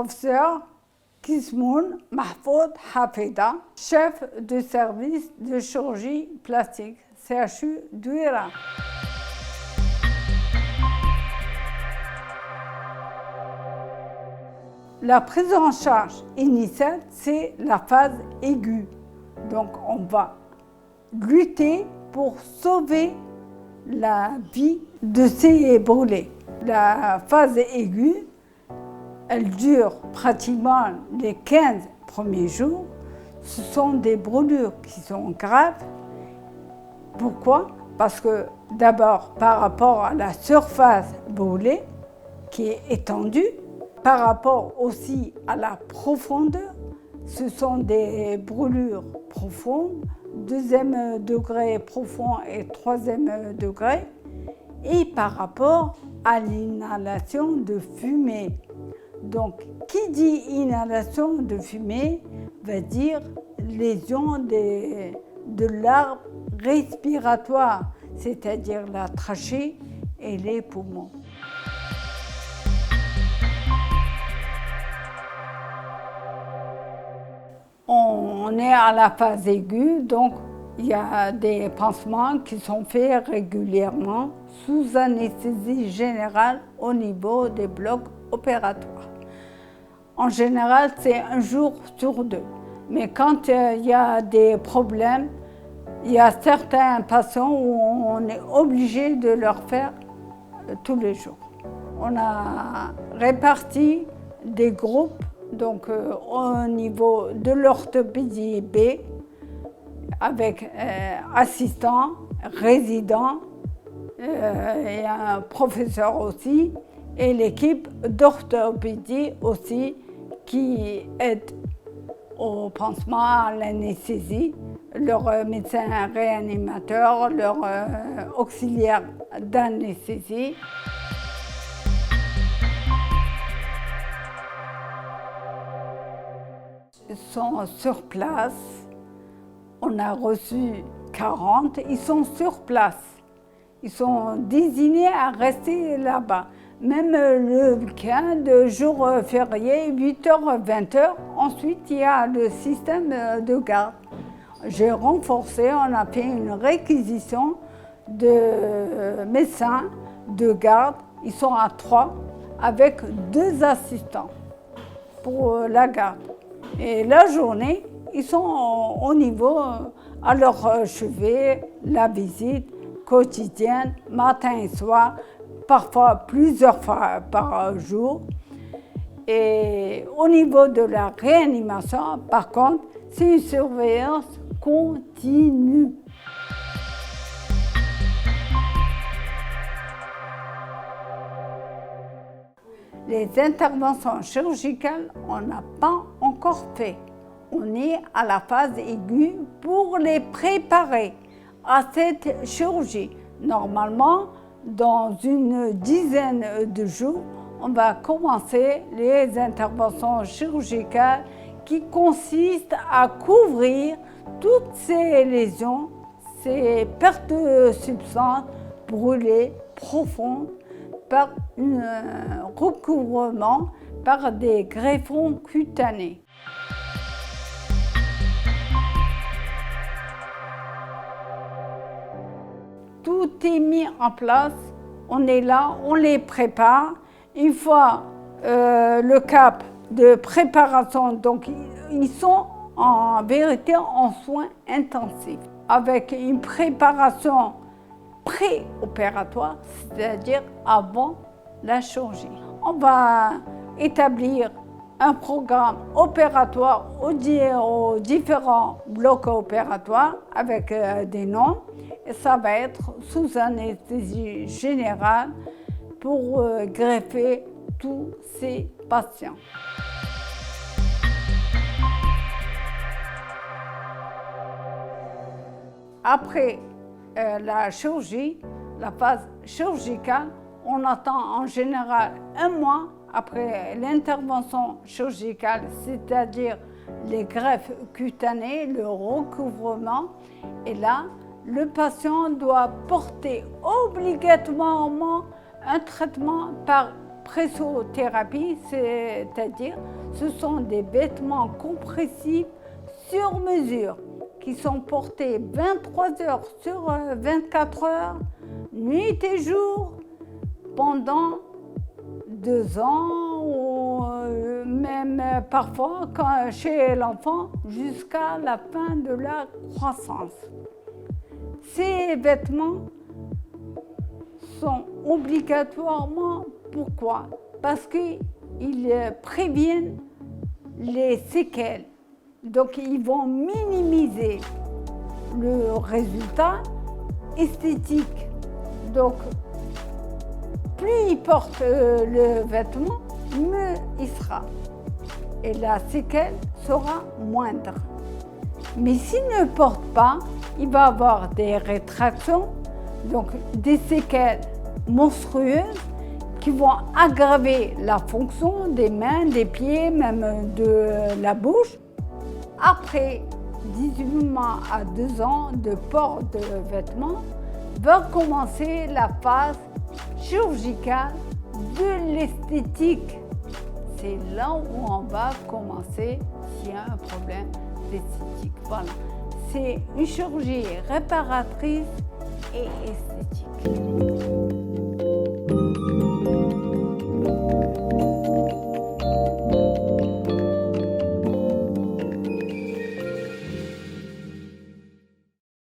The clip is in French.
professeur Kismoun Mahfoud Hafida, chef de service de chirurgie plastique, CHU d'Ouira. La prise en charge initiale, c'est la phase aiguë. Donc, on va lutter pour sauver la vie de ces brûlés. La phase aiguë, elle dure pratiquement les 15 premiers jours. Ce sont des brûlures qui sont graves. Pourquoi? Parce que d'abord, par rapport à la surface brûlée, qui est étendue, par rapport aussi à la profondeur, ce sont des brûlures profondes, deuxième degré profond et troisième degré, et par rapport à l'inhalation de fumée. Donc, qui dit inhalation de fumée va dire lésion de l'arbre respiratoire, c'est-à-dire la trachée et les poumons. On est à la phase aiguë, donc il y a des pansements qui sont faits régulièrement sous anesthésie générale au niveau des blocs opératoires. En général, c'est 1 jour sur 2. Mais quand il y a des problèmes, il y a certains patients où on est obligé de leur faire tous les jours. On a réparti des groupes. Donc, au niveau de l'orthopédie B, avec assistants, résidents et un professeur aussi, et l'équipe d'orthopédie aussi qui aide au pansement, à l'anesthésie, leur médecin réanimateur, leur auxiliaire d'anesthésie. Ils sont sur place. On a reçu 40. Ils sont sur place. Ils sont désignés à rester là-bas. Même le week-end, jour férié, 8h, 20h. Ensuite, il y a le système de garde. J'ai renforcé, on a fait une réquisition de médecins de garde. Ils sont à 3 avec 2 assistants pour la garde. Et la journée, ils sont au niveau, à leur chevet, la visite quotidienne, matin et soir, parfois plusieurs fois par jour. Et au niveau de la réanimation, par contre, c'est une surveillance continue. Les interventions chirurgicales, on n'a pas encore fait. On est à la phase aiguë pour les préparer à cette chirurgie. Normalement, dans une dizaine de jours, on va commencer les interventions chirurgicales qui consistent à couvrir toutes ces lésions, ces pertes de substances brûlées profondes par un recouvrement par des greffons cutanés. Tout est mis en place, on est là, on les prépare. Une fois le cap de préparation, donc ils sont en vérité en soins intensifs, avec une préparation préopératoire, c'est-à-dire avant la chirurgie. On va établir un programme opératoire aux différents blocs opératoires avec des noms, et ça va être sous anesthésie générale pour greffer tous ces patients. Après la chirurgie, la phase chirurgicale, on attend en général 1 mois après l'intervention chirurgicale, c'est-à-dire les greffes cutanées, le recouvrement. Et là, le patient doit porter obligatoirement un traitement par pressothérapie, c'est-à-dire ce sont des vêtements compressifs sur mesure qui sont portés 23 heures sur 24 heures, nuit et jour, pendant 2 ans ou même parfois chez l'enfant jusqu'à la fin de la croissance. Ces vêtements sont obligatoirement, pourquoi? Parce qu'ils préviennent les séquelles. Donc ils vont minimiser le résultat esthétique. Donc plus il porte le vêtement, mieux il sera. Et la séquelle sera moindre. Mais s'il ne porte pas, il va avoir des rétractions, donc des séquelles monstrueuses qui vont aggraver la fonction des mains, des pieds, même de la bouche. Après 18 mois à 2 ans de port de vêtements, va commencer la phase chirurgicale de l'esthétique. C'est là où on va commencer s'il y a un problème d'esthétique. Voilà. C'est une chirurgie réparatrice et esthétique.